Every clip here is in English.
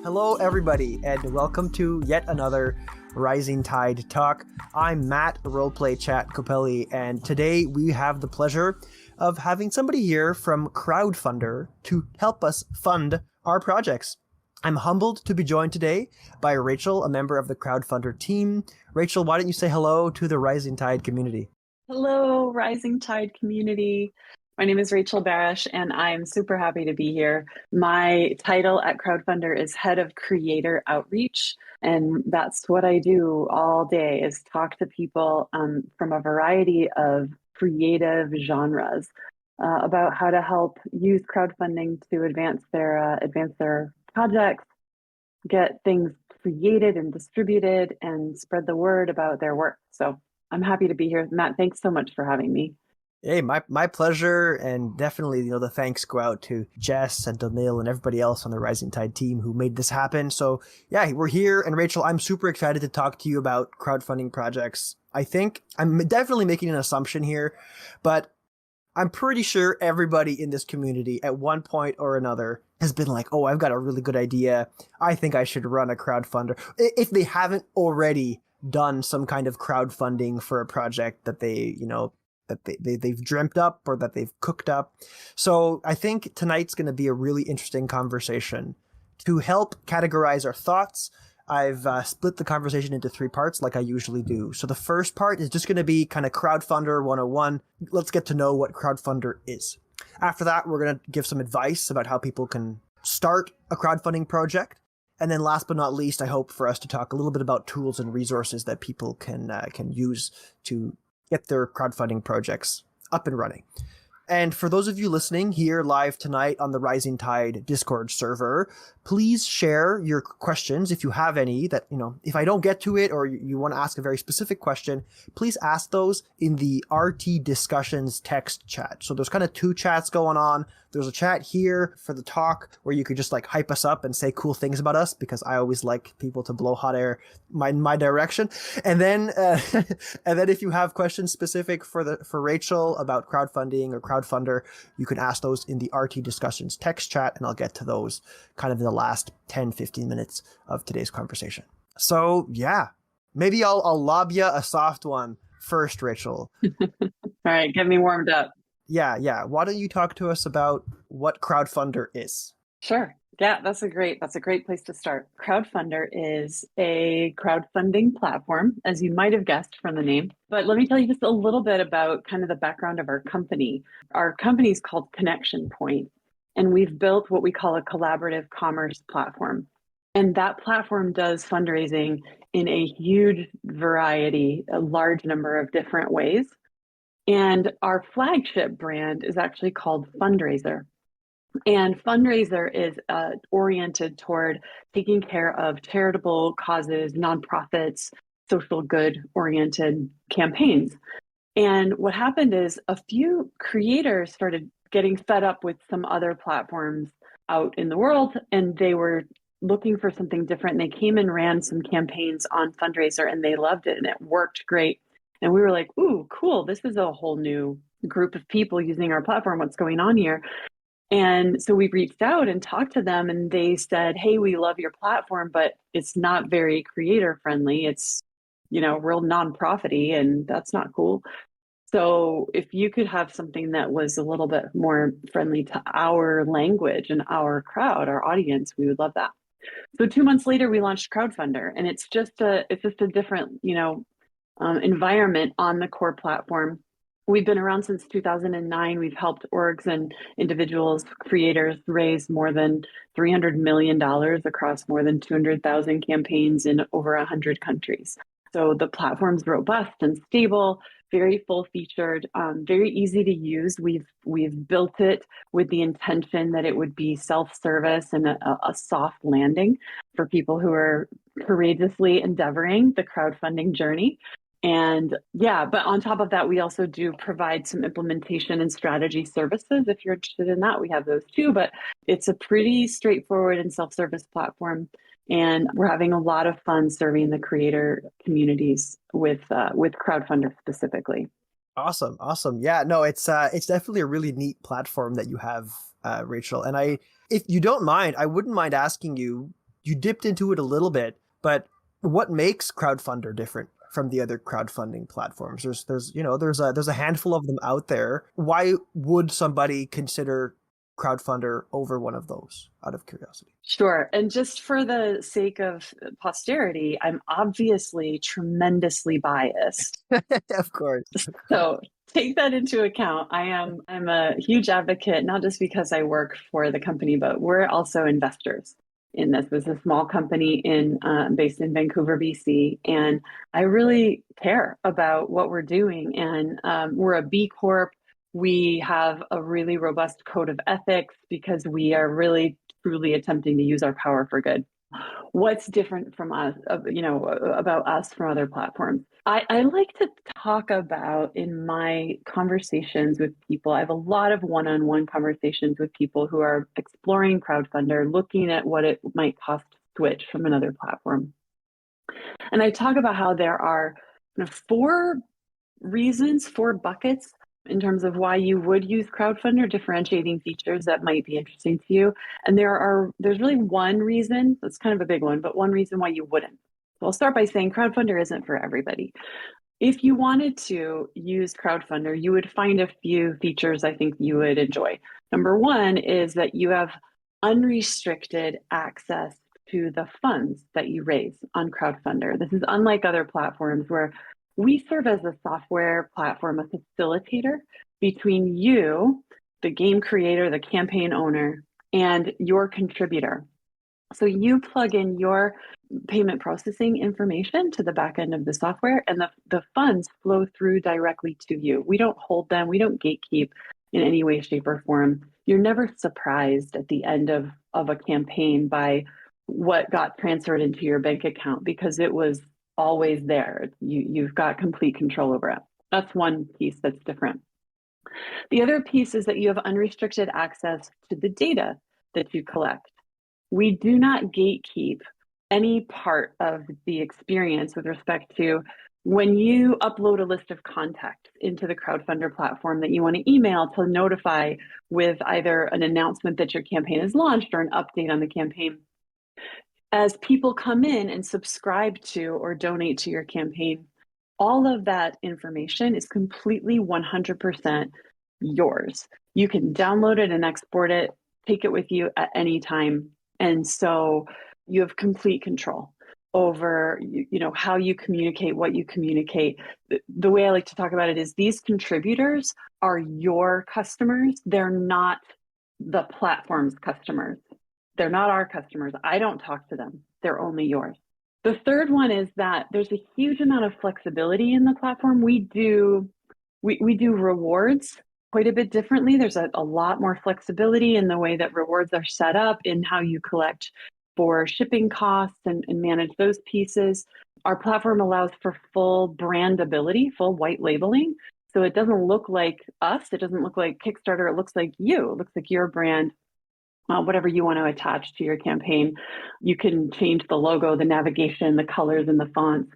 Hello, everybody, and welcome to yet another Rising Tide Talk. I'm Matt, Roleplay Chat Copelli, and today we have the pleasure of having somebody here from Crowdfundr to help us fund our projects. I'm humbled to be joined today by Rachel, a member of the Crowdfundr team. Rachel, why don't you say hello to the Rising Tide community? Hello, Rising Tide community. My name is Rachel Barrach, and I'm super happy to be here. My title at Crowdfundr is Head of Creator Outreach, and that's what I do all day is talk to people from a variety of creative genres about how to help use crowdfunding to advance their projects, get things created and distributed, and spread the word about their work. So I'm happy to be here. Matt, thanks so much for having me. Hey, my pleasure, and definitely, the thanks go out to Jess and Donil and everybody else on the Rising Tide team who made this happen. So yeah, we're here, and Rachel, I'm super excited to talk to you about crowdfunding projects. I think I'm definitely making an assumption here, but I'm pretty sure everybody in this community at one point or another has been like, oh, I've got a really good idea. I think I should run a crowdfunder. If they haven't already done some kind of crowdfunding for a project that they've dreamt up or that they've cooked up. So I think tonight's going to be a really interesting conversation. To help categorize our thoughts, I've split the conversation into three parts like I usually do. So the first part is just going to be kind of Crowdfundr 101. Let's get to know what Crowdfundr is. After that, we're going to give some advice about how people can start a crowdfunding project. And then last but not least, I hope for us to talk a little bit about tools and resources that people can use to get their crowdfunding projects up and running. And for those of you listening here live tonight on the Rising Tide Discord server, please share your questions if you have any that, if I don't get to it or you want to ask a very specific question, please ask those in the RT Discussions text chat. So there's kind of two chats going on. There's a chat here for the talk where you could just like hype us up and say cool things about us because I always like people to blow hot air my direction. And then if you have questions specific for Rachel about crowdfunding or Crowdfundr, you can ask those in the RT Discussions text chat, and I'll get to those kind of in the last 10-15 minutes of today's conversation. So yeah, maybe I'll lob you a soft one first, Rachel. All right, get me warmed up. Yeah. Why don't you talk to us about what Crowdfundr is? Sure. Yeah, that's a great place to start. Crowdfundr is a crowdfunding platform, as you might have guessed from the name. But let me tell you just a little bit about kind of the background of our company. Our company is called Connection Point, and we've built what we call a collaborative commerce platform. And that platform does fundraising in a huge variety, a large number of different ways. And our flagship brand is actually called Fundraiser. And Fundraiser is oriented toward taking care of charitable causes, nonprofits, social good oriented campaigns. And what happened is a few creators started getting fed up with some other platforms out in the world, and they were looking for something different. They came and ran some campaigns on Fundraiser, and they loved it, and it worked great. And we were like, ooh, cool. This is a whole new group of people using our platform. What's going on here? And so we reached out and talked to them, and they said, hey, we love your platform, but it's not very creator friendly. It's, real nonprofity, and that's not cool. So if you could have something that was a little bit more friendly to our language and our crowd, our audience, we would love that. So 2 months later, we launched Crowdfundr, and it's just a different, environment on the core platform. We've been around since 2009. We've helped orgs and individuals, creators raise more than $300 million across more than 200,000 campaigns in over 100 countries. So the platform's robust and stable, very full featured, very easy to use. We've built it with the intention that it would be self-service and a soft landing for people who are courageously endeavoring the crowdfunding journey. And yeah, but on top of that, we also do provide some implementation and strategy services. If you're interested in that, we have those too. But it's a pretty straightforward and self-service platform. And we're having a lot of fun serving the creator communities with Crowdfundr specifically. Awesome. Yeah, no, it's definitely a really neat platform that you have, Rachel. And if you don't mind, I wouldn't mind asking you, you dipped into it a little bit, but what makes Crowdfundr different from the other crowdfunding platforms? There's a handful of them out there. Why would somebody consider Crowdfundr over one of those, out of curiosity? Sure. And just for the sake of posterity, I'm obviously tremendously biased. Of course. So take that into account. I'm a huge advocate, not just because I work for the company, but we're also investors in this. This is a small company based in Vancouver, BC, and I really care about what we're doing. And we're a B Corp. We have a really robust code of ethics because we are really truly attempting to use our power for good. What's different from us, about us from other platforms? I like to talk about in my conversations with people. I have a lot of one-on-one conversations with people who are exploring Crowdfundr, looking at what it might cost to switch from another platform. And I talk about how there are four reasons, four buckets in terms of why you would use Crowdfundr, differentiating features that might be interesting to you. And there's really one reason, that's kind of a big one, but one reason why you wouldn't. So I'll start by saying Crowdfundr isn't for everybody. If you wanted to use Crowdfundr, you would find a few features I think you would enjoy. Number one is that you have unrestricted access to the funds that you raise on Crowdfundr. This is unlike other platforms where we serve as a software platform, a facilitator between you, the game creator, the campaign owner, and your contributor. So you plug in your payment processing information to the back end of the software, and the funds flow through directly to you. We don't hold them. We don't gatekeep in any way, shape, or form. You're never surprised at the end of a campaign by what got transferred into your bank account because it was always there. You've got complete control over it. That's one piece that's different. The other piece is that you have unrestricted access to the data that you collect. We do not gatekeep any part of the experience with respect to when you upload a list of contacts into the Crowdfundr platform that you want to email to notify with either an announcement that your campaign is launched or an update on the campaign. As people come in and subscribe to or donate to your campaign, all of that information is completely 100% yours. You can download it and export it, take it with you at any time. And so you have complete control over how you communicate, what you communicate. The way I like to talk about it is these contributors are your customers. They're not the platform's customers. They're not our customers. I don't talk to them. They're only yours. The third one is that there's a huge amount of flexibility in the platform. We do rewards quite a bit differently. There's a lot more flexibility in the way that rewards are set up, in how you collect for shipping costs and manage those pieces. Our platform allows for full brandability, full white labeling. So it doesn't look like us. It doesn't look like Kickstarter. It looks like you. It looks like your brand. Whatever you want to attach to your campaign. You can change the logo, the navigation, the colors, and the fonts.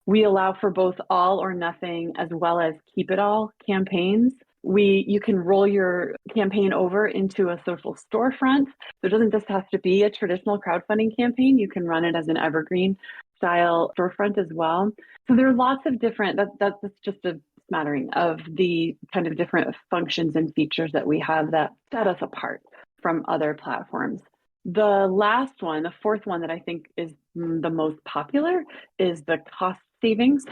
We allow for both all or nothing as well as keep it all campaigns. You can roll your campaign over into a social storefront. So it doesn't just have to be a traditional crowdfunding campaign. You can run it as an evergreen style storefront as well. So there are lots of different, that's just a smattering of the kind of different functions and features that we have that set us apart from other platforms. The last one, the fourth one that I think is the most popular, is the cost savings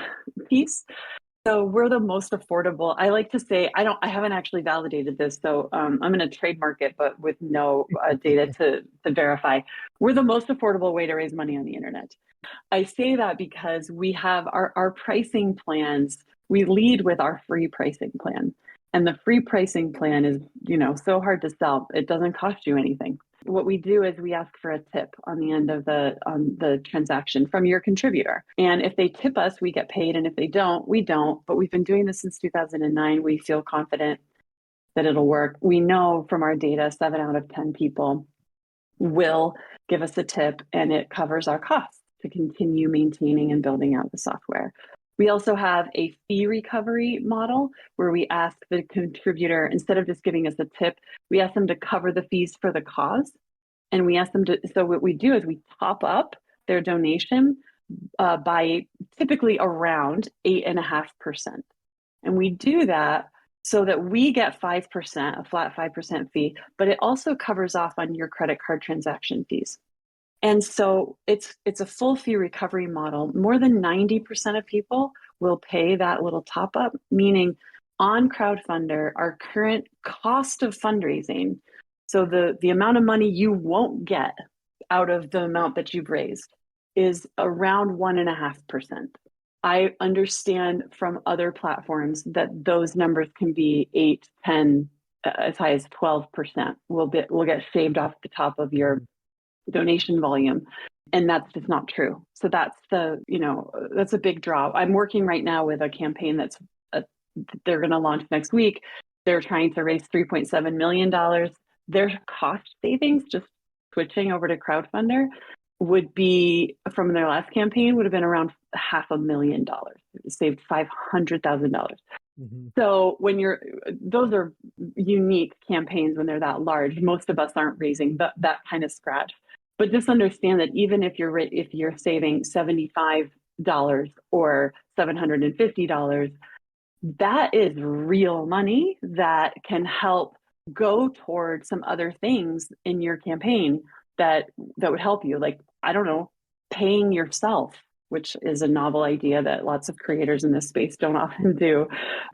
piece. So we're the most affordable. I like to say, I haven't actually validated this, so I'm going to trademark it, but with no data to verify. We're the most affordable way to raise money on the internet. I say that because we have our pricing plans. We lead with our free pricing plan. And the free pricing plan is, so hard to sell. It doesn't cost you anything. What we do is we ask for a tip on the end of the transaction from your contributor. And if they tip us, we get paid. And if they don't, we don't. But we've been doing this since 2009. We feel confident that it'll work. We know from our data, 7 out of 10 people will give us a tip, and it covers our costs to continue maintaining and building out the software. We also have a fee recovery model where we ask the contributor, instead of just giving us a tip, we ask them to cover the fees for the cause. And we ask them to, so what we do is we top up their donation by typically around 8.5%. And we do that so that we get 5%, a flat 5% fee, but it also covers off on your credit card transaction fees. And so it's a full fee recovery model. More than 90% of people will pay that little top up, meaning on Crowdfundr, our current cost of fundraising, so the amount of money you won't get out of the amount that you've raised is around 1.5%. I understand from other platforms that those numbers can be 8, 10, as high as 12% will get shaved off the top of your donation volume. And that's just not true. So that's that's a big draw. I'm working right now with a campaign that's they're going to launch next week. They're trying to raise $3.7 million. Their cost savings, just switching over to Crowdfundr, would be, from their last campaign, would have been around $500,000. It saved $500,000. So those are unique campaigns when they're that large. Most of us aren't raising that kind of scratch. But just understand that even if you're saving $75 or $750, that is real money that can help go toward some other things in your campaign that would help you. Like, I don't know, paying yourself, which is a novel idea that lots of creators in this space don't often do,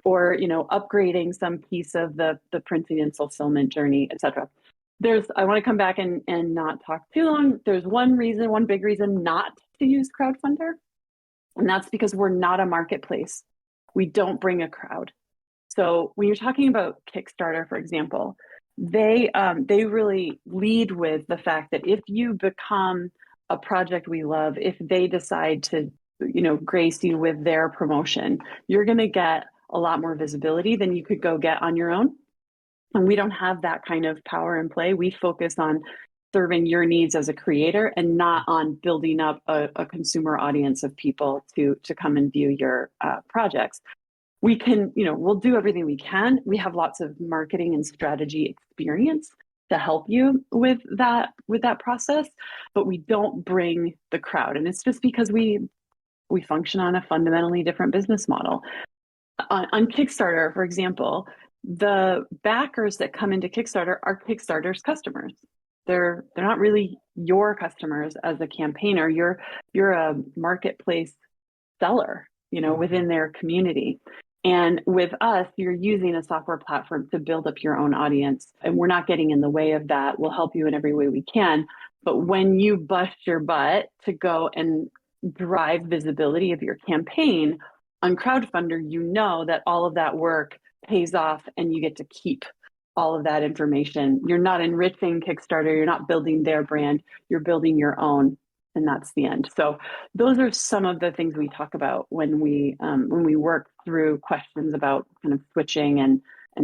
or upgrading some piece of the printing and fulfillment journey, etc. I want to come back and not talk too long. There's one big reason not to use Crowdfundr, and that's because we're not a marketplace. We don't bring a crowd. So when you're talking about Kickstarter, for example, they really lead with the fact that if you become a project we love, if they decide to, grace you with their promotion, you're going to get a lot more visibility than you could go get on your own. And we don't have that kind of power in play. We focus on serving your needs as a creator and not on building up a consumer audience of people to come and view your projects. We can, we'll do everything we can. We have lots of marketing and strategy experience to help you with that process, but we don't bring the crowd. And it's just because we function on a fundamentally different business model. On Kickstarter, for example, the backers that come into Kickstarter are Kickstarter's customers. They're not really your customers as a campaigner. You're a marketplace seller, within their community. And with us, you're using a software platform to build up your own audience. And we're not getting in the way of that. We'll help you in every way we can. But when you bust your butt to go and drive visibility of your campaign on Crowdfundr, you know that all of that work pays off and you get to keep all of that information. You're not enriching Kickstarter. You're not building their brand. You're building your own. And that's the end. So those are some of the things we talk about when we work through questions about kind of switching and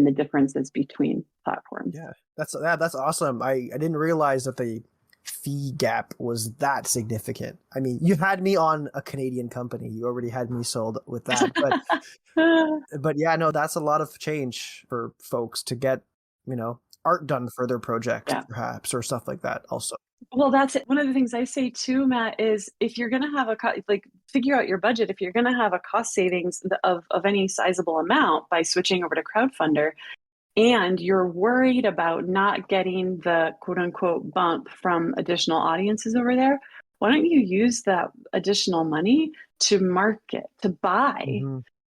the differences between platforms. Yeah, that's awesome. I didn't realize that the fee gap was that significant. I mean, you had me on a Canadian company. You already had me sold with that. But yeah, no, that's a lot of change for folks to get, art done for their projects, perhaps, or stuff like that also. Well, that's it. One of the things I say too, Matt, is if you're going to have figure out your budget. If you're going to have a cost savings of any sizable amount by switching over to Crowdfundr, and you're worried about not getting the quote unquote bump from additional audiences over there, why don't you use that additional money to market, to buy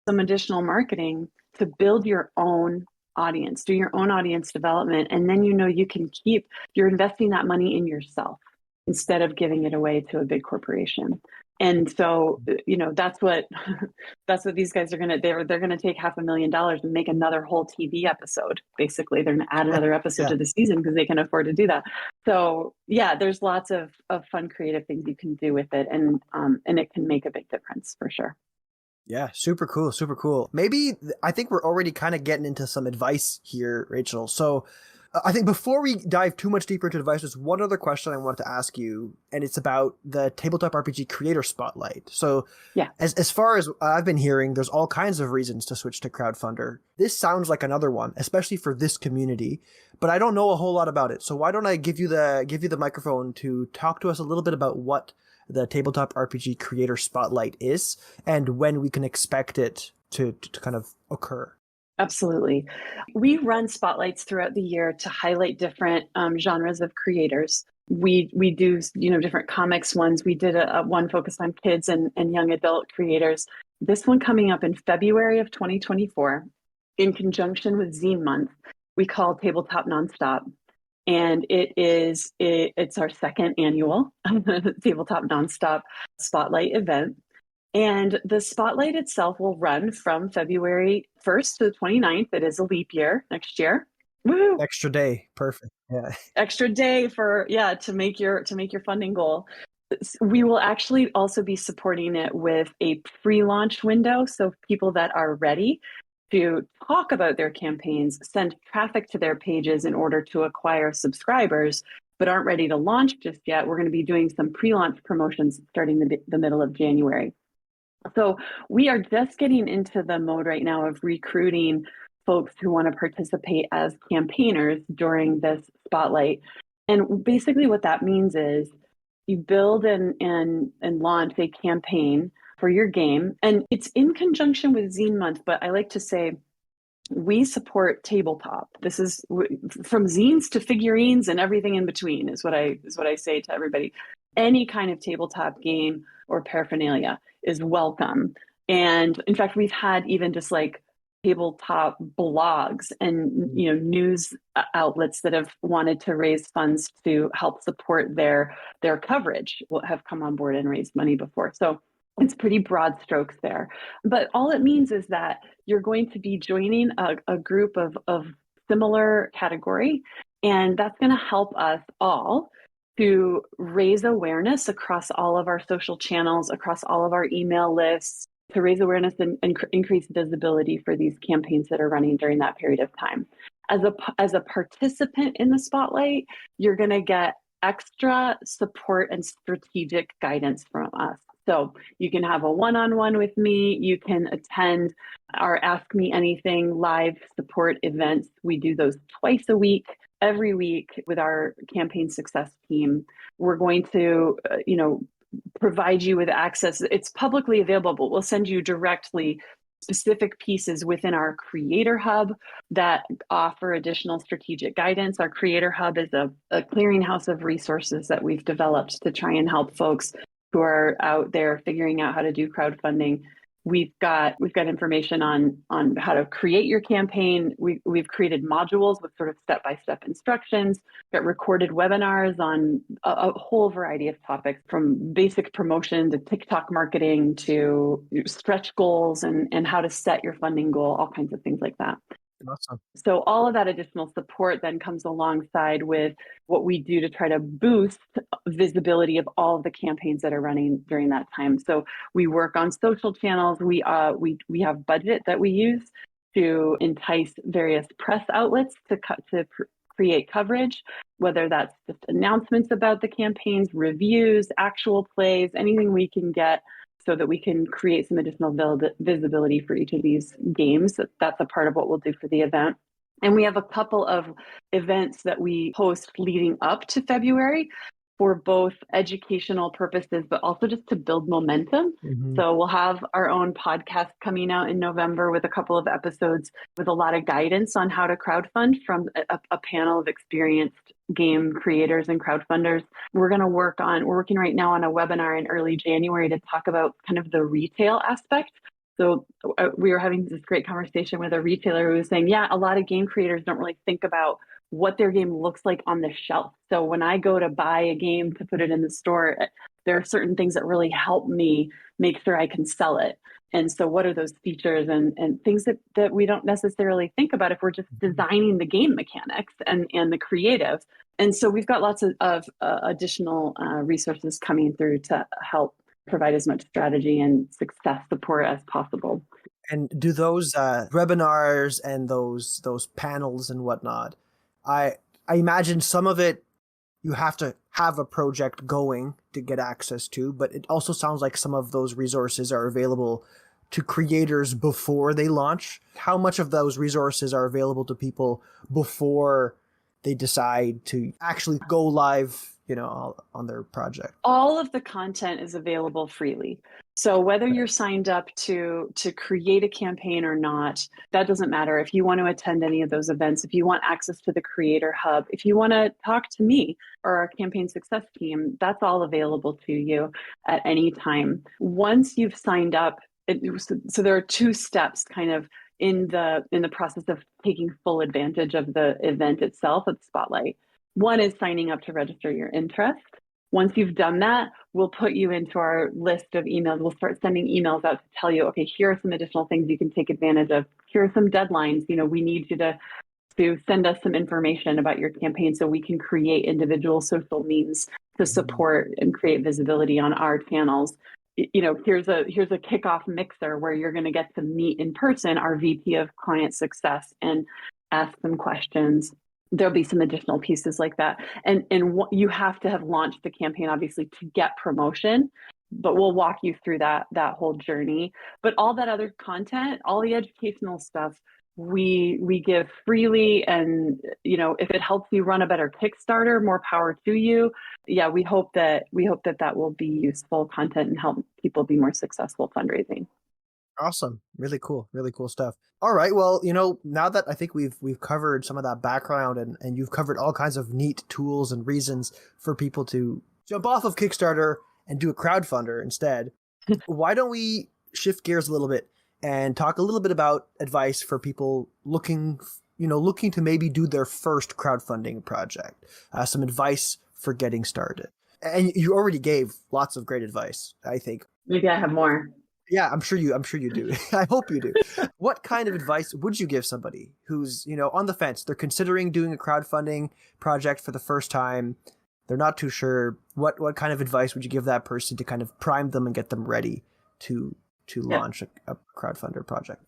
some additional marketing to build your own audience, do your own audience development, and then you're investing that money in yourself instead of giving it away to a big corporation. And so, that's what these guys are they're gonna take $500,000 and make another whole TV episode. Basically, they're gonna add another episode to the season because they can afford to do that. So yeah, there's lots of fun, creative things you can do with it, and it can make a big difference for sure. Yeah, super cool, super cool. Maybe I think we're already kind of getting into some advice here, Rachel. So I think before we dive too much deeper into device, there's one other question I wanted to ask you, and it's about the tabletop RPG creator spotlight. So, Yeah. as far as I've been hearing, there's all kinds of reasons to switch to Crowdfundr. This sounds like another one, especially for this community, but I don't know a whole lot about it. So why don't I give you the microphone to talk to us a little bit about what the tabletop RPG creator spotlight is and when we can expect it to kind of occur. Absolutely. We run spotlights throughout the year to highlight different genres of creators. We do, different comics ones. We did a one focused on kids and young adult creators. This one coming up in February of 2024 in conjunction with Zine Month, we call Tabletop Nonstop. And it's our second annual Tabletop Nonstop Spotlight event. And the spotlight itself will run from February 1st to the 29th. It is a leap year next year. Woo! Extra day. Perfect. Yeah. Extra day to make your funding goal. We will actually also be supporting it with a pre-launch window. So people that are ready to talk about their campaigns, send traffic to their pages in order to acquire subscribers, but aren't ready to launch just yet. We're going to be doing some pre-launch promotions starting the middle of January. So we are just getting into the mode right now of recruiting folks who want to participate as campaigners during this spotlight. And basically what that means is you build and launch a campaign for your game. And it's in conjunction with Zine Month, but I like to say we support tabletop. This is from zines to figurines and everything in between is what I say to everybody. Any kind of tabletop game or paraphernalia is welcome. And in fact, we've had even just like tabletop blogs and news outlets that have wanted to raise funds to help support their coverage have come on board and raised money before. So it's pretty broad strokes there. But all it means is that you're going to be joining a group of similar category, and that's going to help us all to raise awareness across all of our social channels, across all of our email lists, to raise awareness and increase visibility for these campaigns that are running during that period of time. As a participant in the spotlight, you're going to get extra support and strategic guidance from us. So you can have a one-on-one with me. You can attend our Ask Me Anything live support events. We do those twice a week, every week with our campaign success team. We're going to, provide you with access. It's publicly available, but we'll send you directly specific pieces within our Creator Hub that offer additional strategic guidance. Our Creator Hub is a clearinghouse of resources that we've developed to try and help folks who are out there figuring out how to do crowdfunding. We've got information on how to create your campaign. We've created modules with sort of step-by-step instructions. We've got recorded webinars on a whole variety of topics, from basic promotion to TikTok marketing to stretch goals and how to set your funding goal, all kinds of things like that. Awesome. So all of that additional support then comes alongside with what we do to try to boost visibility of all of the campaigns that are running during that time. So we work on social channels. We have budget that we use to entice various press outlets to create coverage, whether that's just announcements about the campaigns, reviews, actual plays, anything we can get so that we can create some additional visibility for each of these games. That's a part of what we'll do for the event. And we have a couple of events that we host leading up to February for both educational purposes, but also just to build momentum. Mm-hmm. So we'll have our own podcast coming out in November with a couple of episodes with a lot of guidance on how to crowdfund from a panel of experienced game creators and crowdfunders. We're working right now on a webinar in early January to talk about kind of the retail aspect. So we were having this great conversation with a retailer who was saying, yeah, a lot of game creators don't really think about what their game looks like on the shelf. So when I go to buy a game to put it in the store, there are certain things that really help me make sure I can sell it. And so what are those features and things that we don't necessarily think about if we're just designing the game mechanics and the creative. And so we've got lots of additional resources coming through to help provide as much strategy and success support as possible. And do those webinars and those panels and whatnot, I I imagine some of it you have to have a project going to get access to, but it also sounds like some of those resources are available to creators before they launch. How much of those resources are available to people before they decide to actually go live, on their project? All of the content is available freely. So whether you're signed up to create a campaign or not, that doesn't matter. If you want to attend any of those events, if you want access to the creator hub, if you want to talk to me or our campaign success team, that's all available to you at any time. Once you've signed up, so there are two steps kind of in the process of taking full advantage of the event itself at Spotlight. One is signing up to register your interest. Once you've done that, we'll put you into our list of emails. We'll start sending emails out to tell you, okay, here are some additional things you can take advantage of. Here are some deadlines. We need you to send us some information about your campaign so we can create individual social means to support and create visibility on our channels. Here's a kickoff mixer where you're going to get to meet in person our VP of client success and ask some questions. There'll be some additional pieces like that. And you have to have launched the campaign, obviously, to get promotion, but we'll walk you through that whole journey. But all that other content, all the educational stuff, we give freely. And if it helps you run a better Kickstarter, more power to you. Yeah, we hope that will be useful content and help people be more successful fundraising. Awesome. Really cool. Really cool stuff. All right. Well, now that I think we've covered some of that background and you've covered all kinds of neat tools and reasons for people to jump off of Kickstarter and do a crowdfunder instead, why don't we shift gears a little bit and talk a little bit about advice for people looking to maybe do their first crowdfunding project, some advice for getting started. And you already gave lots of great advice, I think. Maybe I have more. Yeah, I'm sure you do. I hope you do. What kind of advice would you give somebody who's, on the fence? They're considering doing a crowdfunding project for the first time. They're not too sure. What kind of advice would you give that person to kind of prime them and get them ready to launch a crowdfunder project?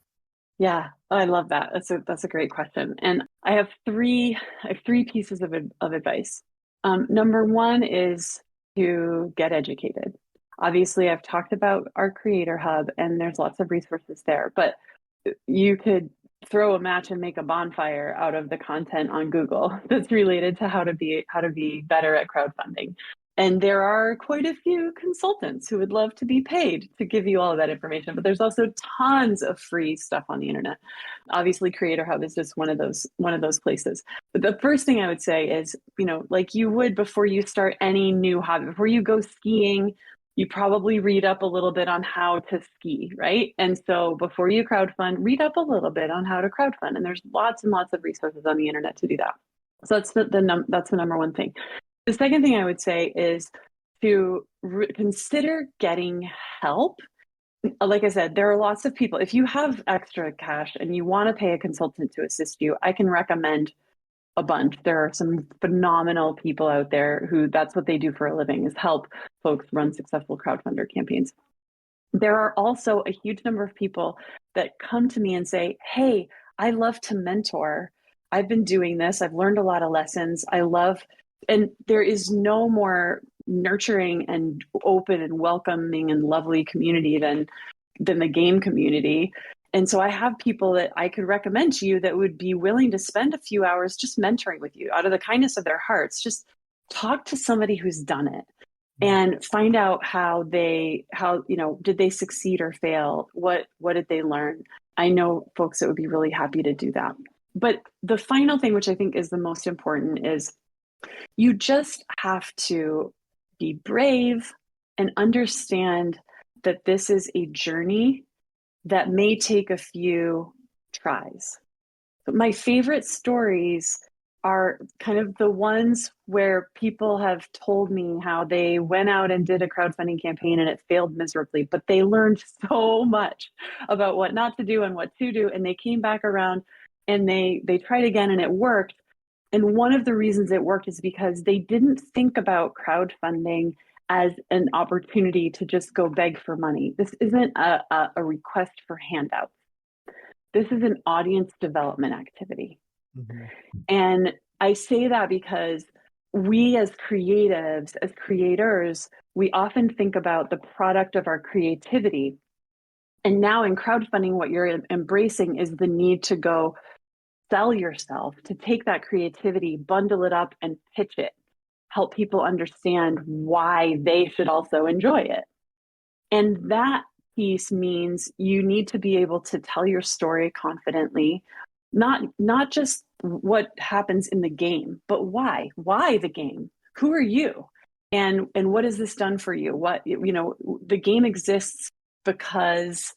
Yeah, I love that. That's a great question. And I have three pieces of advice. Number one is to get educated. Obviously, I've talked about our Creator Hub, and there's lots of resources there, but you could throw a match and make a bonfire out of the content on Google that's related to how to be better at crowdfunding. And there are quite a few consultants who would love to be paid to give you all of that information, but there's also tons of free stuff on the internet. Obviously, Creator Hub is just one of those places. But the first thing I would say is, like you would before you start any new hobby, before you go skiing, you probably read up a little bit on how to ski, right? And so before you crowdfund, read up a little bit on how to crowdfund. And there's lots and lots of resources on the internet to do that. So that's the number one thing. The second thing I would say is to consider getting help. Like I said, there are lots of people. If you have extra cash and you want to pay a consultant to assist you, I can recommend a bunch. There are some phenomenal people out there who that's what they do for a living, is help folks run successful crowdfunder campaigns. There are also a huge number of people that come to me and say, hey, I love to mentor. I've been doing this. I've learned a lot of lessons. And there is no more nurturing and open and welcoming and lovely community than the game community. And so I have people that I could recommend to you that would be willing to spend a few hours just mentoring with you out of the kindness of their hearts. Just talk to somebody who's done it and find out did they succeed or fail? What did they learn? I know folks that would be really happy to do that. But the final thing, which I think is the most important, is you just have to be brave and understand that this is a journey that may take a few tries. But my favorite stories are kind of the ones where people have told me how they went out and did a crowdfunding campaign and it failed miserably, but they learned so much about what not to do and what to do. And they came back around and they tried again and it worked. And one of the reasons it worked is because they didn't think about crowdfunding as an opportunity to just go beg for money. This isn't a request for handouts. This is an audience development activity. Mm-hmm. And I say that because we as creatives, as creators, we often think about the product of our creativity. And now in crowdfunding, what you're embracing is the need to go sell yourself, to take that creativity, bundle it up, and pitch it, help people understand why they should also enjoy it. And that piece means you need to be able to tell your story confidently, not just what happens in the game, but why the game, who are you, and what has this done for you, what, you know, the game exists because,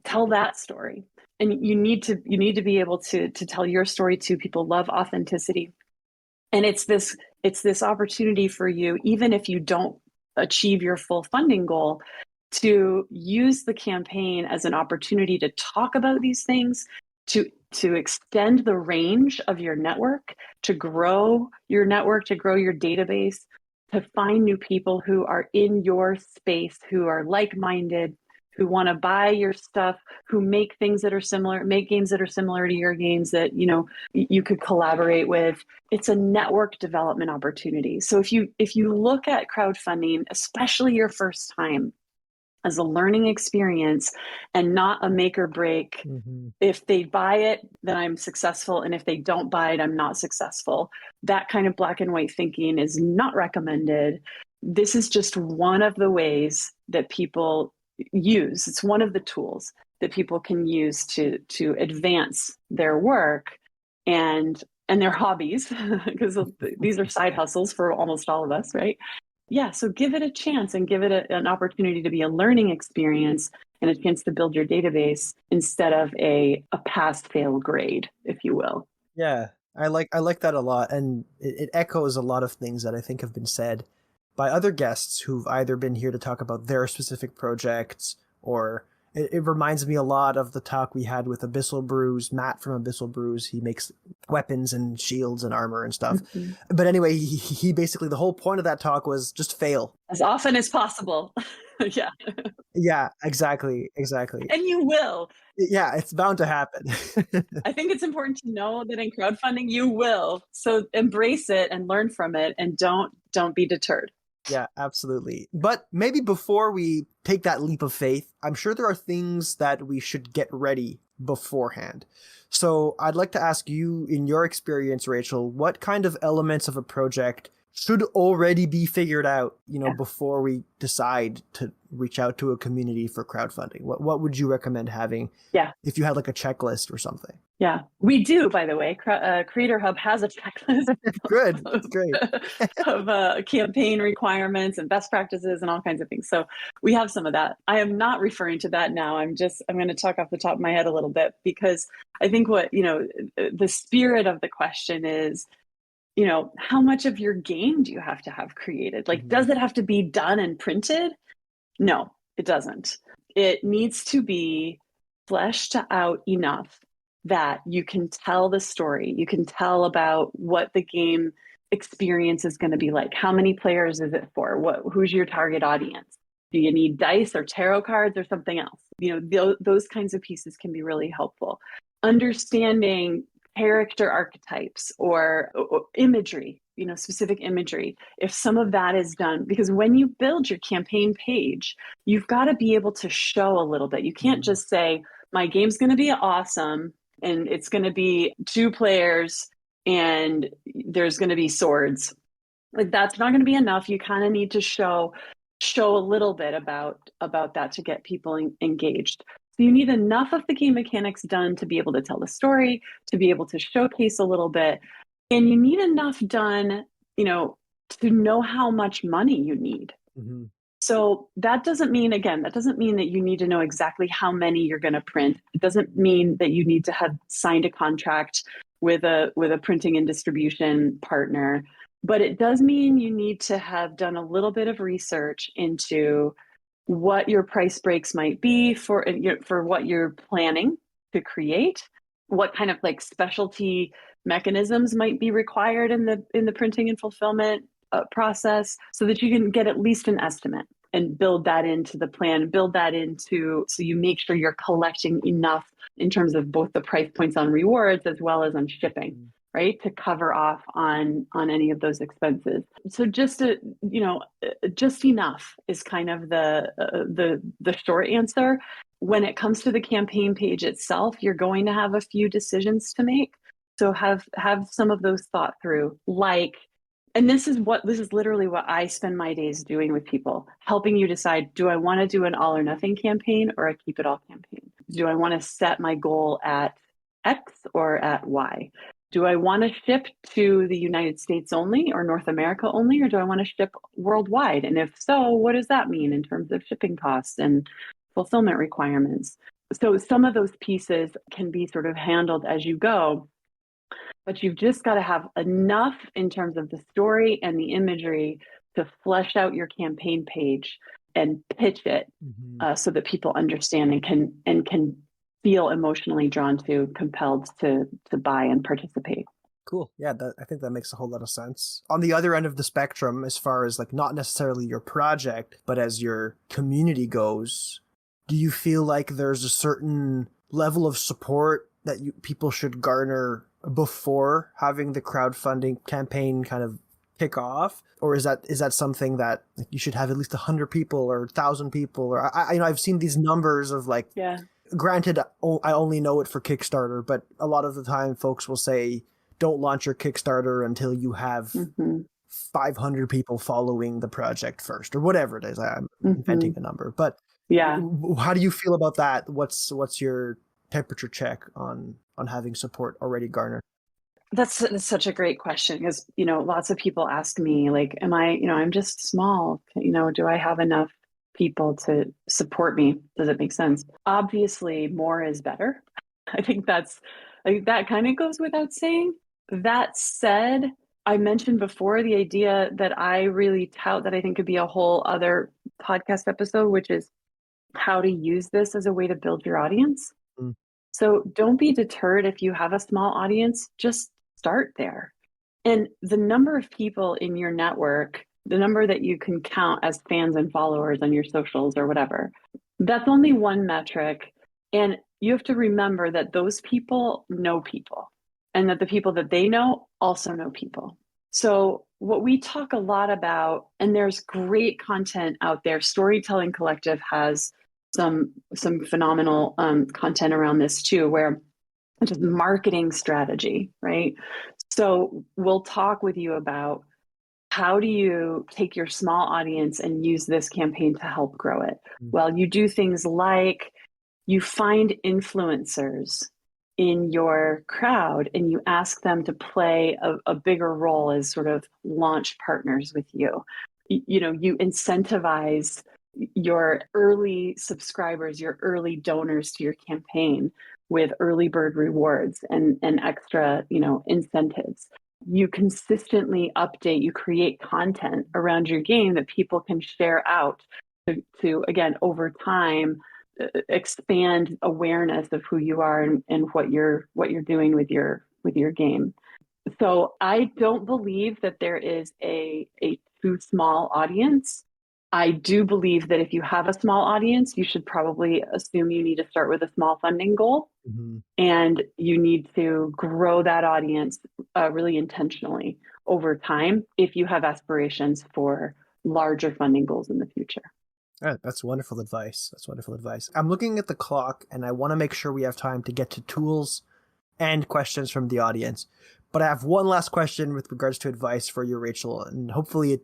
tell that story. And you need to be able to tell your story too. People love authenticity, and it's this opportunity for you, even if you don't achieve your full funding goal, to use the campaign as an opportunity to talk about these things, to extend the range of your network, to grow your network, to grow your database, to find new people who are in your space, who are like-minded, who want to buy your stuff, who make things that are similar, make games that are similar to your games that, you know, you could collaborate with. It's a network development opportunity. So if you look at crowdfunding, especially your first time, as a learning experience and not a make or break. Mm-hmm. If they buy it, then I'm successful. And if they don't buy it, I'm not successful. That kind of black and white thinking is not recommended. This is just one of the ways that people use. It's one of the tools that people can use to advance their work and their hobbies, because these are side hustles for almost all of us, right? Yeah, so give it a chance and give it an opportunity to be a learning experience and a chance to build your database instead of a pass-fail grade, if you will. Yeah, I like that a lot, and it echoes a lot of things that I think have been said by other guests who've either been here to talk about their specific projects, or it reminds me a lot of the talk we had with Abyssal Brews, Matt from Abyssal Brews. He makes weapons and shields and armor and stuff. Mm-hmm. But anyway, he basically, the whole point of that talk was just fail. As often as possible. Yeah. Yeah, exactly. And you will. Yeah, it's bound to happen. I think it's important to know that in crowdfunding, you will. So embrace it and learn from it, and don't be deterred. Yeah, absolutely. But maybe before we take that leap of faith, I'm sure there are things that we should get ready beforehand. So I'd like to ask you, in your experience, Rachel, what kind of elements of a project should already be figured out, before we decide to reach out to a community for crowdfunding? What would you recommend having? Yeah. If you had like a checklist or something? Yeah, we do, by the way. Creator Hub has a checklist. Good. That's great. of campaign requirements and best practices and all kinds of things. So we have some of that. I am not referring to that now. I'm going to talk off the top of my head a little bit, because I think the spirit of the question is, how much of your game do you have to have created? Like, does it have to be done and printed? No, it doesn't. It needs to be fleshed out enough that you can tell the story. You can tell about what the game experience is going to be like. How many players is it for? Who's your target audience? Do you need dice or tarot cards or something else? Those kinds of pieces can be really helpful. Understanding character archetypes or imagery, specific imagery. If some of that is done, because when you build your campaign page, you've got to be able to show a little bit. You can't just say, my game's going to be awesome and it's going to be 2 players and there's going to be swords. Like, that's not going to be enough. You kind of need to show a little bit about that to get people engaged. So you need enough of the game mechanics done to be able to tell the story, to be able to showcase a little bit. And you need enough done, to know how much money you need. Mm-hmm. So that doesn't mean that you need to know exactly how many you're going to print. It doesn't mean that you need to have signed a contract with a printing and distribution partner, but it does mean you need to have done a little bit of research into what your price breaks might be for what you're planning to create, what kind of like specialty mechanisms might be required in the printing and fulfillment process, so that you can get at least an estimate and build that into the plan, so you make sure you're collecting enough in terms of both the price points on rewards as well as on shipping. right, to cover off on any of those expenses. So just just enough is kind of the short answer. When it comes to the campaign page itself, you're going to have a few decisions to make. So have some of those thought through, like, and this is literally what I spend my days doing with people, helping you decide, do I want to do an all or nothing campaign or a keep it all campaign? Do I want to set my goal at X or at Y? Do I want to ship to the United States only or North America only, or do I want to ship worldwide? And if so, what does that mean in terms of shipping costs and fulfillment requirements? So some of those pieces can be sort of handled as you go, but you've just got to have enough in terms of the story and the imagery to flesh out your campaign page and pitch it so that people understand and can feel emotionally drawn to, compelled to buy and participate. Cool. Yeah, I think that makes a whole lot of sense. On the other end of the spectrum, as far as like not necessarily your project, but as your community goes, do you feel like there's a certain level of support that people should garner before having the crowdfunding campaign kind of kick off? Or is that something that you should have at least 100 people or 1,000 people? Or I've seen these numbers of like, yeah. Granted, I only know it for Kickstarter, but a lot of the time folks will say, don't launch your Kickstarter until you have 500 people following the project first, or whatever it is. I'm inventing a number, but yeah. How do you feel about that? What's your temperature check on having support already garnered? That's such a great question, because, lots of people ask me, like, I'm just small, do I have enough people to support me? Does it make sense? Obviously, more is better. I think that kind of goes without saying. That said, I mentioned before the idea that I really tout that I think could be a whole other podcast episode, which is how to use this as a way to build your audience. So don't be deterred if you have a small audience, just start there. And the number of people in your network, the number that you can count as fans and followers on your socials or whatever, that's only one metric. And you have to remember that those people know people, and that the people that they know also know people. So what we talk a lot about, and there's great content out there, Storytelling Collective has some phenomenal content around this too, where it's just marketing strategy, right? So we'll talk with you about how do you take your small audience and use this campaign to help grow it. Well, you do things like you find influencers in your crowd and you ask them to play a bigger role as sort of launch partners with you. You incentivize your early subscribers, your early donors to your campaign with early bird rewards and extra, incentives. You consistently update, you create content around your game that people can share out to again, over time, expand awareness of who you are and what you're doing with your game. So I don't believe that there is a too small audience. I do believe that if you have a small audience, you should probably assume you need to start with a small funding goal, and you need to grow that audience really intentionally over time if you have aspirations for larger funding goals in the future. That's wonderful advice. I'm looking at the clock, and I want to make sure we have time to get to tools and questions from the audience. But I have one last question with regards to advice for you, Rachel, and hopefully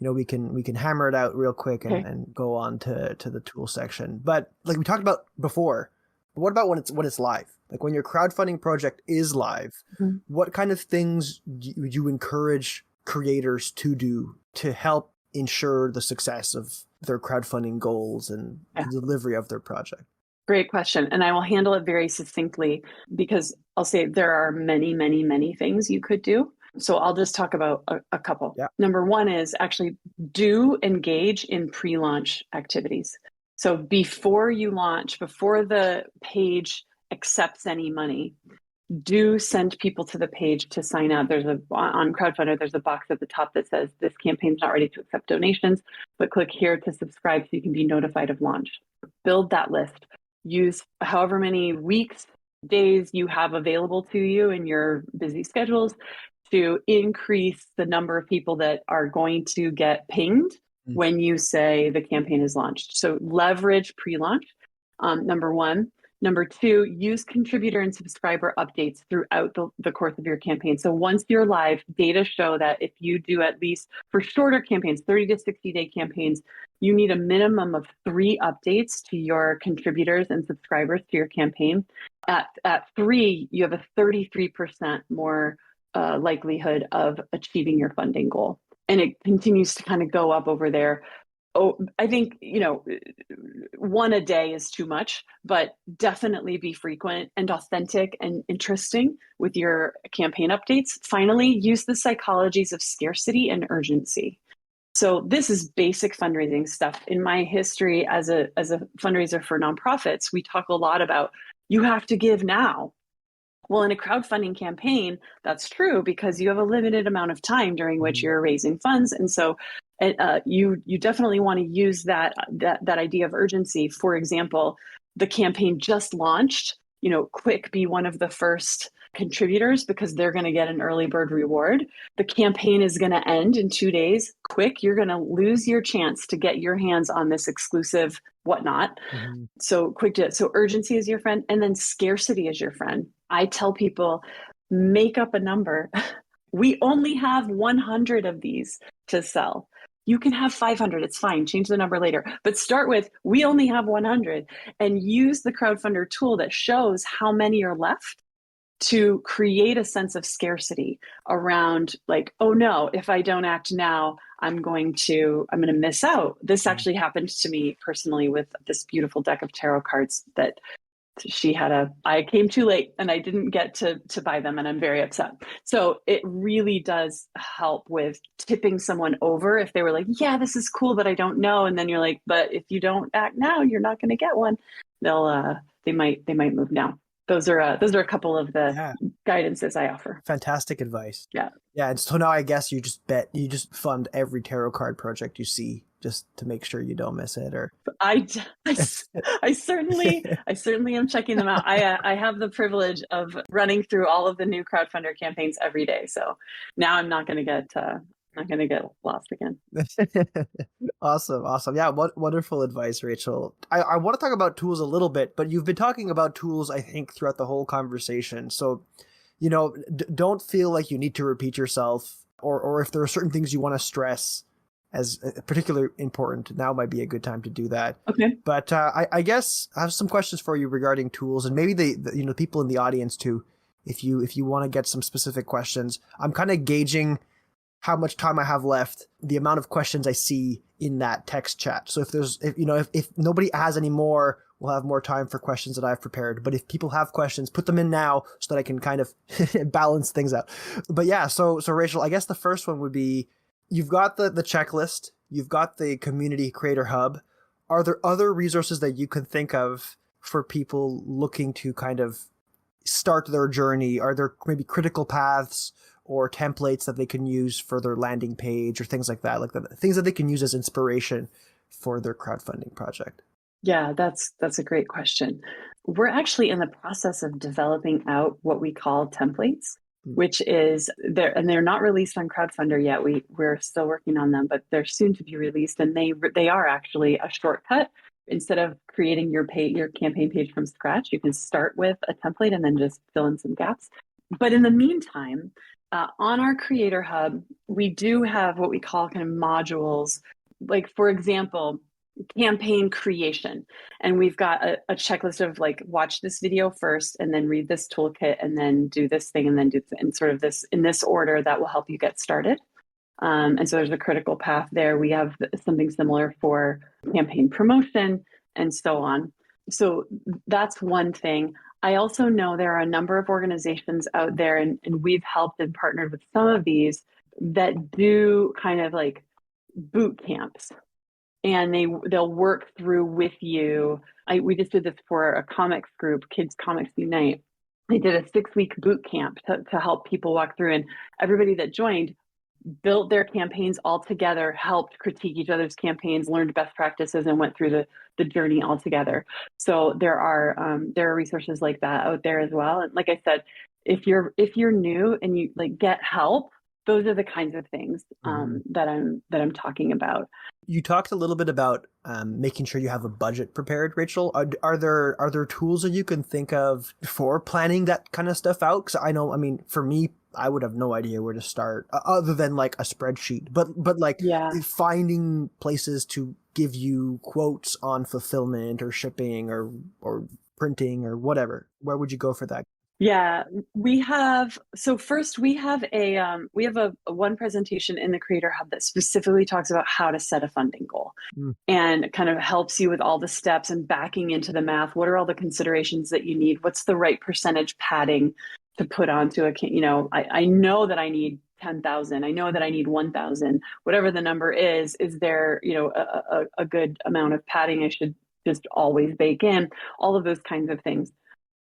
we can hammer it out real quick and go on to the tool section. But like we talked about before, what about when it's live? Like when your crowdfunding project is live, what kind of things would you encourage creators to do to help ensure the success of their crowdfunding goals and the delivery of their project? Great question. And I will handle it very succinctly, because I'll say there are many, many, many things you could do. So I'll just talk about a couple. Yeah. Number one is actually do engage in pre-launch activities. So before you launch, before the page accepts any money, do send people to the page to sign up. On Crowdfundr, there's a box at the top that says this campaign's not ready to accept donations, but click here to subscribe so you can be notified of launch. Build that list. Use however many weeks days you have available to you in your busy schedules to increase the number of people that are going to get pinged when you say the campaign is launched. So leverage pre-launch, number one. Number two, use contributor and subscriber updates throughout the course of your campaign. So once you're live, data show that if you do at least for shorter campaigns, 30 to 60 day campaigns, you need a minimum of 3 updates to your contributors and subscribers to your campaign. At 3, you have a 33% more likelihood of achieving your funding goal. And it continues to kind of go up over there. Oh, I think, 1 a day is too much, but definitely be frequent and authentic and interesting with your campaign updates. Finally, use the psychologies of scarcity and urgency. So this is basic fundraising stuff. In my history as a fundraiser for nonprofits, we talk a lot about you have to give now. Well, in a crowdfunding campaign, that's true because you have a limited amount of time during which you're raising funds. And so you definitely want to use that idea of urgency. For example, the campaign just launched, quick, be one of the first contributors because they're going to get an early bird reward. The campaign is going to end in 2 days. Quick, you're going to lose your chance to get your hands on this exclusive whatnot. So so urgency is your friend, and then scarcity is your friend. I tell people, make up a number. We only have 100 of these to sell. You can have 500, it's fine, change the number later. But start with, we only have 100, and use the Crowdfundr tool that shows how many are left to create a sense of scarcity around like, oh no, if I don't act now, I'm going to miss out. This actually happened to me personally with this beautiful deck of tarot cards that I came too late and I didn't get to buy them, and I'm very upset. So it really does help with tipping someone over if they were like, yeah, this is cool, but I don't know. And then you're like, but if you don't act now, you're not going to get one. They might move now. Those are a couple of the guidances I offer. Fantastic advice. Yeah. And so now I guess you just fund every tarot card project you see just to make sure you don't miss it. Or I certainly am checking them out. I have the privilege of running through all of the new Crowdfundr campaigns every day. So now I'm not going to get lost again. Awesome. Yeah, wonderful advice, Rachel. I want to talk about tools a little bit, but you've been talking about tools, I think, throughout the whole conversation. So, don't feel like you need to repeat yourself, or if there are certain things you want to stress as particularly important, now might be a good time to do that. Okay. But I guess I have some questions for you regarding tools, and maybe the people in the audience too, if you want to get some specific questions. I'm kind of gauging how much time I have left, the amount of questions I see in that text chat. So if nobody has any more, we'll have more time for questions that I've prepared. But if people have questions, put them in now so that I can kind of balance things out. But yeah, so Rachel, I guess the first one would be, you've got the checklist, you've got the community creator hub. Are there other resources that you can think of for people looking to kind of start their journey? Are there maybe critical paths or templates that they can use for their landing page or things like that, things that they can use as inspiration for their crowdfunding project? Yeah, that's a great question. We're actually in the process of developing out what we call templates, which is there, and they're not released on Crowdfundr yet. We're still working on them, but they're soon to be released, and they are actually a shortcut. Instead of creating your campaign page from scratch, you can start with a template and then just fill in some gaps. But in the meantime, on our Creator Hub, we do have what we call kind of modules, like, for example, campaign creation. And we've got a checklist of like, watch this video first and then read this toolkit and then do this thing and then do in sort of this in this order that will help you get started. And so there's a critical path there. We have something similar for campaign promotion and so on. So that's one thing. I also know there are a number of organizations out there, and we've helped and partnered with some of these that do kind of like boot camps, and they'll work through with you. We just did this for a comics group, Kids Comics Unite. They did a 6-week boot camp to help people walk through, and everybody that joined built their campaigns all together, helped critique each other's campaigns, learned best practices, and went through the journey all together. So there are resources like that out there as well. And like I said, if you're new and you like get help, those are the kinds of things that I'm talking about. You talked a little bit about making sure you have a budget prepared, Rachel. Are there tools that you can think of for planning that kind of stuff out? Because I know, I mean, for me, I would have no idea where to start other than like a spreadsheet. But like Yeah. finding places to give you quotes on fulfillment or shipping or printing or whatever. Where would you go for that? Yeah, so first we have a one presentation in the Creator Hub that specifically talks about how to set a funding goal Mm. and kind of helps you with all the steps and backing into the math. What are all the considerations that you need? What's the right percentage padding to put onto I know that I need 10,000. I know that I need 1,000. Whatever the number is there, a good amount of padding I should just always bake in? All of those kinds of things.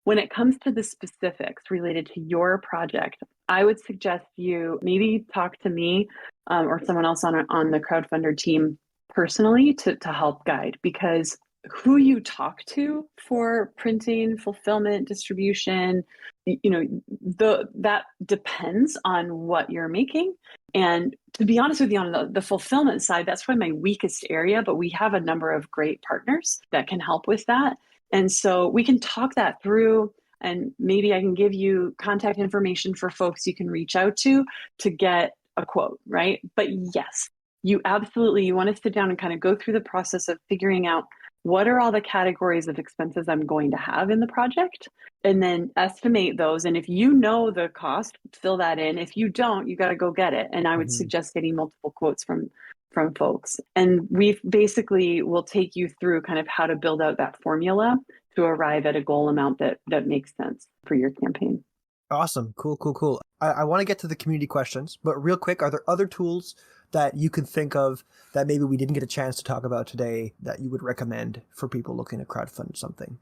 When it comes to the specifics related to your project, I would suggest you maybe talk to me or someone else on the Crowdfundr team personally to help guide, because who you talk to for printing, fulfillment, distribution, that depends on what you're making. And to be honest with you, on the fulfillment side, that's probably my weakest area, but we have a number of great partners that can help with that. And so we can talk that through, and maybe I can give you contact information for folks you can reach out to get a quote, right? But yes, you want to sit down and kind of go through the process of figuring out what are all the categories of expenses I'm going to have in the project, and then estimate those. And if you know the cost, fill that in. If you don't, you got to go get it. And I would Mhm. suggest getting multiple quotes from folks. And we basically will take you through kind of how to build out that formula to arrive at a goal amount that makes sense for your campaign. Awesome. Cool, cool, cool. I want to get to the community questions, but real quick, are there other tools that you can think of that maybe we didn't get a chance to talk about today that you would recommend for people looking to crowdfund something?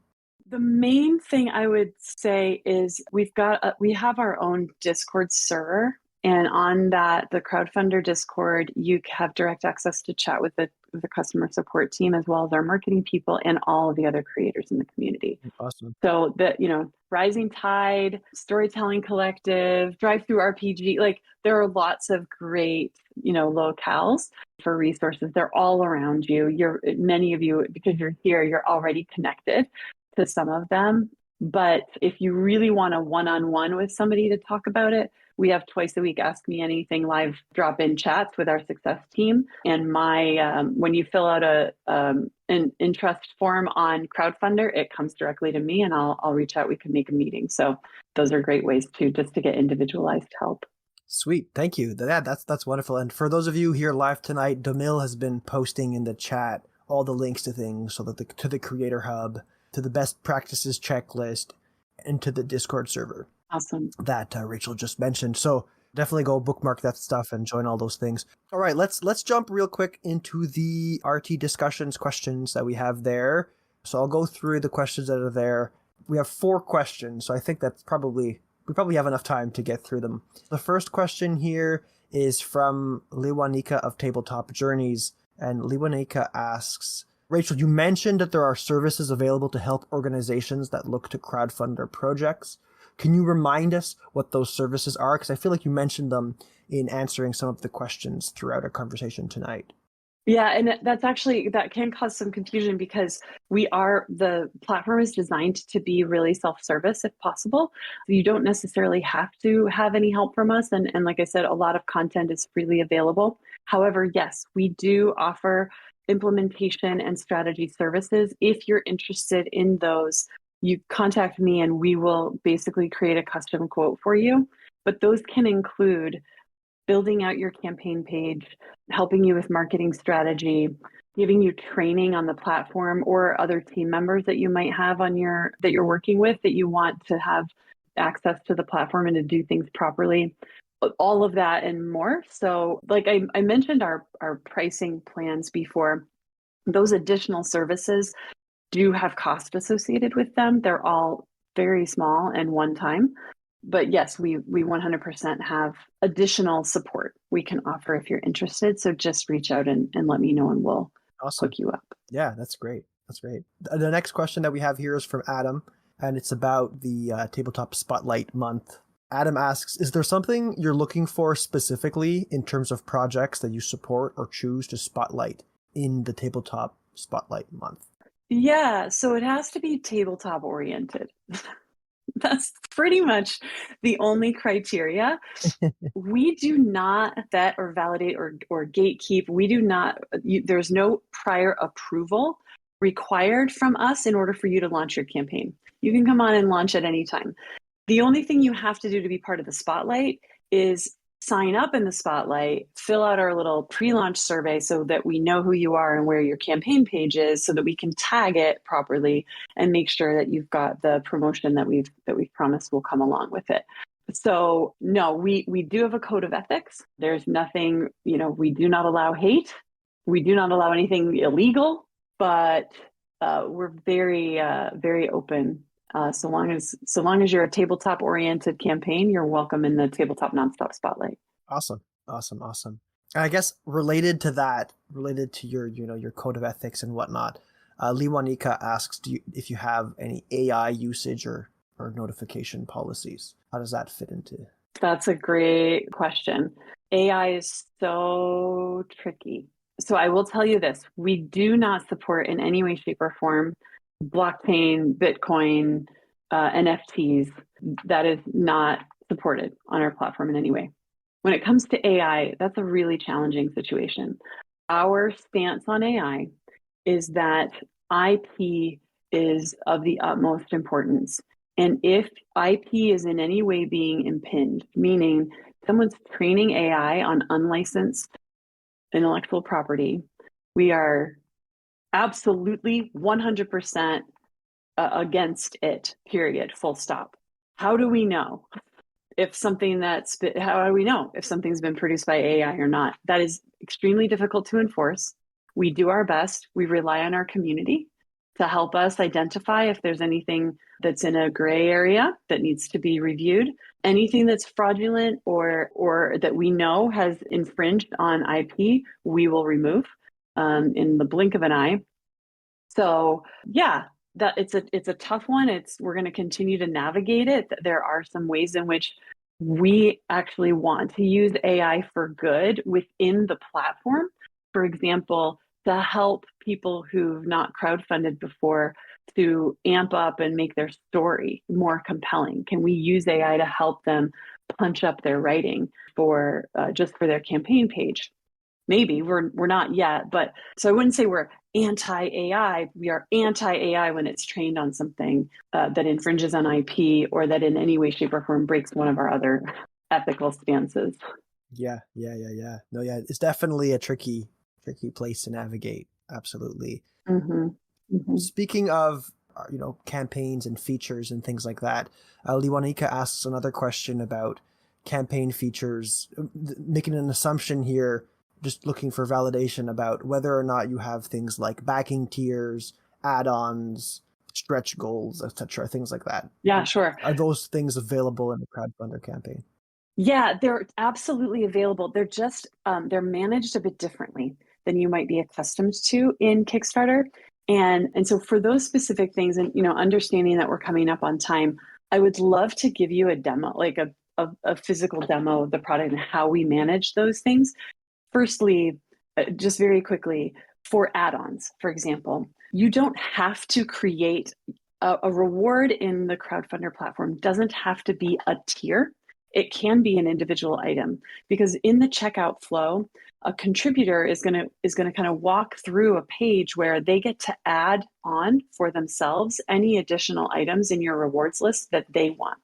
The main thing I would say is we have our own Discord server, and on that, the Crowdfundr Discord, you have direct access to chat with the customer support team, as well as our marketing people and all of the other creators in the community. Awesome. So Rising Tide, Storytelling Collective, Drive Through RPG, like there are lots of great, locales for resources. They're all around you. Many of you, because you're here, you're already connected to some of them. But if you really want a one-on-one with somebody to talk about it, we have twice a week Ask Me Anything live drop-in chats with our success team. And when you fill out an interest form on Crowdfundr, it comes directly to me, and I'll reach out. We can make a meeting. So those are great ways to get individualized help. Sweet. Thank you. That's wonderful. And for those of you here live tonight, Domil has been posting in the chat all the links to things, so that to the Creator Hub, to the best practices checklist, and to the Discord server Awesome. that Rachel just mentioned. So definitely go bookmark that stuff and join all those things. All right, let's jump real quick into the RT discussions questions that we have there. So I'll go through the questions that are there. We have 4 questions, so I think we probably have enough time to get through them. The first question here is from Liwanika of Tabletop Journeys, and Liwanika asks, Rachel, you mentioned that there are services available to help organizations that look to crowdfund their projects. Can you remind us what those services are? Because I feel like you mentioned them in answering some of the questions throughout our conversation tonight. Yeah, and that can cause some confusion, because the platform is designed to be really self-service if possible. So you don't necessarily have to have any help from us. And like I said, a lot of content is freely available. However, yes, we do offer implementation and strategy services. If you're interested in those, you contact me and we will basically create a custom quote for you. But those can include building out your campaign page, helping you with marketing strategy, giving you training on the platform, or other team members that you might have that you're working with that you want to have access to the platform and to do things properly. All of that and more. So like I mentioned our pricing plans before, those additional services do have cost associated with them. They're all very small and one time. But yes, we 100% have additional support we can offer if you're interested. So just reach out and let me know and we'll Awesome. hook you up. Yeah, that's great. That's great. The next question that we have here is from Adam, and it's about the Tabletop Spotlight month. Adam asks, is there something you're looking for specifically in terms of projects that you support or choose to spotlight in the Tabletop Spotlight month? Yeah, so it has to be tabletop oriented. That's pretty much the only criteria. We do not vet or validate or gatekeep. We do not, there's no prior approval required from us in order for you to launch your campaign. You can come on and launch at any time. The only thing you have to do to be part of the spotlight is sign up in the spotlight, fill out our little pre-launch survey so that we know who you are and where your campaign page is so that we can tag it properly and make sure that you've got the promotion that we've promised will come along with it. So no, we do have a code of ethics. There's nothing, we do not allow hate. We do not allow anything illegal, but we're very, very open. So long as you're a tabletop oriented campaign, you're welcome in the Tabletop Nonstop Spotlight. Awesome. And I guess related to your code of ethics and whatnot, Liwanika asks, if you have any AI usage or notification policies? How does that fit into? That's a great question. AI is so tricky. So I will tell you this, we do not support in any way, shape, or form blockchain, Bitcoin, NFTs. That is not supported on our platform in any way. When it comes to AI, that's a really challenging situation. Our stance on AI is that IP is of the utmost importance. And if IP is in any way being impinged, meaning someone's training AI on unlicensed intellectual property, we are absolutely 100% against it, period, full stop. How do we know if something's been produced by AI or not? That is extremely difficult to enforce. We do our best. We rely on our community to help us identify if there's anything that's in a gray area that needs to be reviewed. Anything that's fraudulent or that we know has infringed on IP, we will remove in the blink of an eye. So yeah, that it's a tough one. We're going to continue to navigate it. There are some ways in which we actually want to use AI for good within the platform. For example, to help people who've not crowdfunded before to amp up and make their story more compelling. Can we use AI to help them punch up their writing for just for their campaign page? Maybe we're not yet, but so I wouldn't say we're anti-AI. We are anti-AI when it's trained on something that infringes on IP or that in any way, shape, or form breaks one of our other ethical stances. Yeah. No, yeah, it's definitely a tricky place to navigate. Absolutely. Mm-hmm. Mm-hmm. Speaking of campaigns and features and things like that, Liwanika asks another question about campaign features, making an assumption here, just looking for validation about whether or not you have things like backing tiers, add-ons, stretch goals, etc., things like that. Yeah, sure. Are those things available in the Crowdfundr campaign? Yeah, they're absolutely available. They're just they're managed a bit differently than you might be accustomed to in Kickstarter. And so for those specific things, and understanding that we're coming up on time, I would love to give you a demo, like a physical demo of the product and how we manage those things. Firstly, just very quickly, for add-ons, for example, you don't have to create a reward in the Crowdfundr platform. Doesn't have to be a tier. It can be an individual item, because in the checkout flow, a contributor is going to kind of walk through a page where they get to add on for themselves any additional items in your rewards list that they want.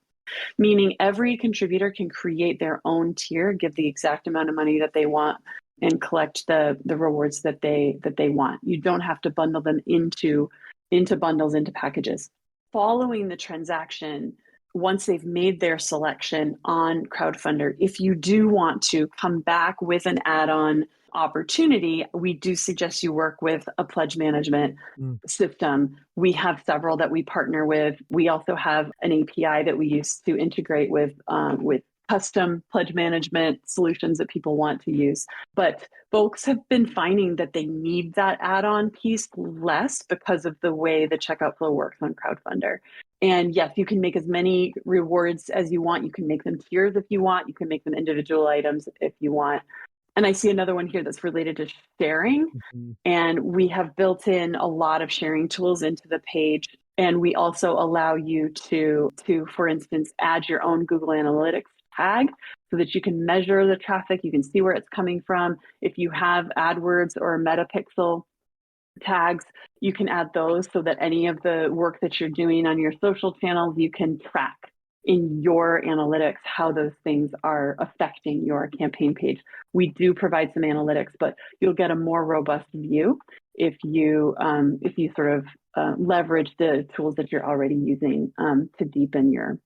Meaning every contributor can create their own tier, give the exact amount of money that they want, and collect the rewards that they want. You don't have to bundle them into bundles, into packages. Following the transaction, once they've made their selection on Crowdfundr, if you do want to come back with an add-on opportunity, we do suggest you work with a pledge management system. We have several that we partner with. We also have an API that we use to integrate with custom pledge management solutions that people want to use. But folks have been finding that they need that add-on piece less because of the way the checkout flow works on Crowdfundr. And yes, you can make as many rewards as you want. You can make them tiers if you want. You can make them individual items if you want. And I see another one here that's related to sharing. Mm-hmm. And we have built in a lot of sharing tools into the page. And we also allow you to, for instance, add your own Google Analytics tag so that you can measure the traffic. You can see where it's coming from. If you have AdWords or Metapixel tags, you can add those so that any of the work that you're doing on your social channels, you can track in your analytics how those things are affecting your campaign page. We do provide some analytics, but you'll get a more robust view if you sort of leverage the tools that you're already using to deepen your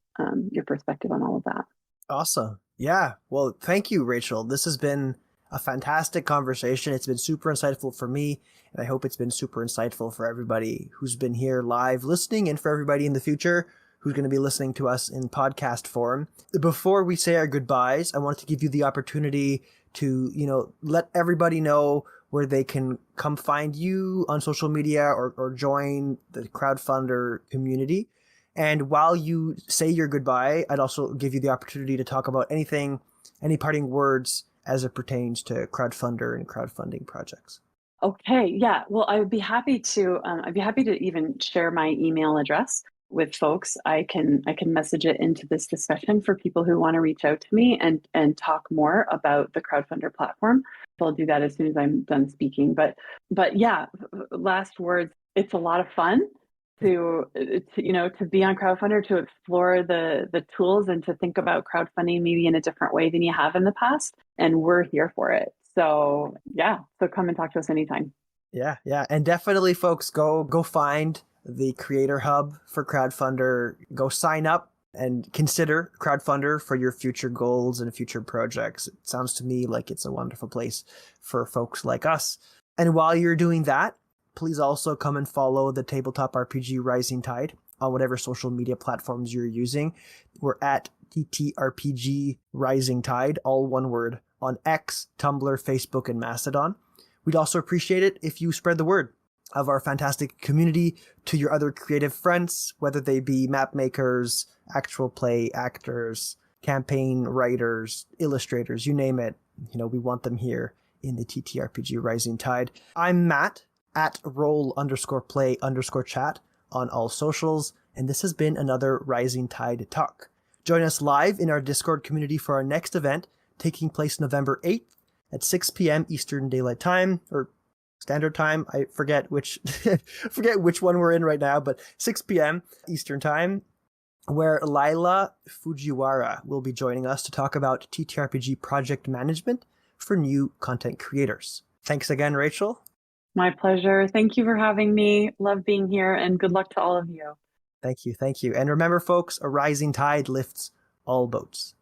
perspective on all of that. Awesome. Yeah. Well, thank you, Rachel. This has been a fantastic conversation. It's been super insightful for me, and I hope it's been super insightful for everybody who's been here live listening and for everybody in the future who's going to be listening to us in podcast form. Before we say our goodbyes, I wanted to give you the opportunity to, let everybody know where they can come find you on social media or join the Crowdfundr community. And while you say your goodbye, I'd also give you the opportunity to talk about anything, any parting words as it pertains to Crowdfundr and crowdfunding projects. Okay, yeah. Well, I would be happy to. I'd be happy to even share my email address with folks. I can message it into this discussion for people who want to reach out to me and talk more about the Crowdfundr platform. So I'll do that as soon as I'm done speaking. But yeah, last words. It's a lot of fun to be on Crowdfundr, to explore the tools and to think about crowdfunding maybe in a different way than you have in the past. And we're here for it. So yeah, so come and talk to us anytime. Yeah. And definitely folks, go find the Creator Hub for Crowdfundr. Go sign up and consider Crowdfundr for your future goals and future projects. It sounds to me like it's a wonderful place for folks like us. And while you're doing that, please also come and follow the Tabletop RPG Rising Tide on whatever social media platforms you're using. We're at TTRPG Rising Tide, all one word, on X, Tumblr, Facebook, and Mastodon. We'd also appreciate it if you spread the word of our fantastic community to your other creative friends, whether they be map makers, actual play actors, campaign writers, illustrators, you name it. We want them here in the TTRPG Rising Tide. I'm Matt, at roll_play_chat on all socials, and this has been another Rising Tide Talk. Join us live in our Discord community for our next event, taking place November 8th at 6 p.m. Eastern Daylight Time, or Standard Time. I forget which one we're in right now, but 6 p.m. Eastern Time, where Laila Fujiwara will be joining us to talk about TTRPG project management for new content creators. Thanks again, Rachel. My pleasure. Thank you for having me. Love being here, and good luck to all of you. Thank you. And remember, folks, a rising tide lifts all boats.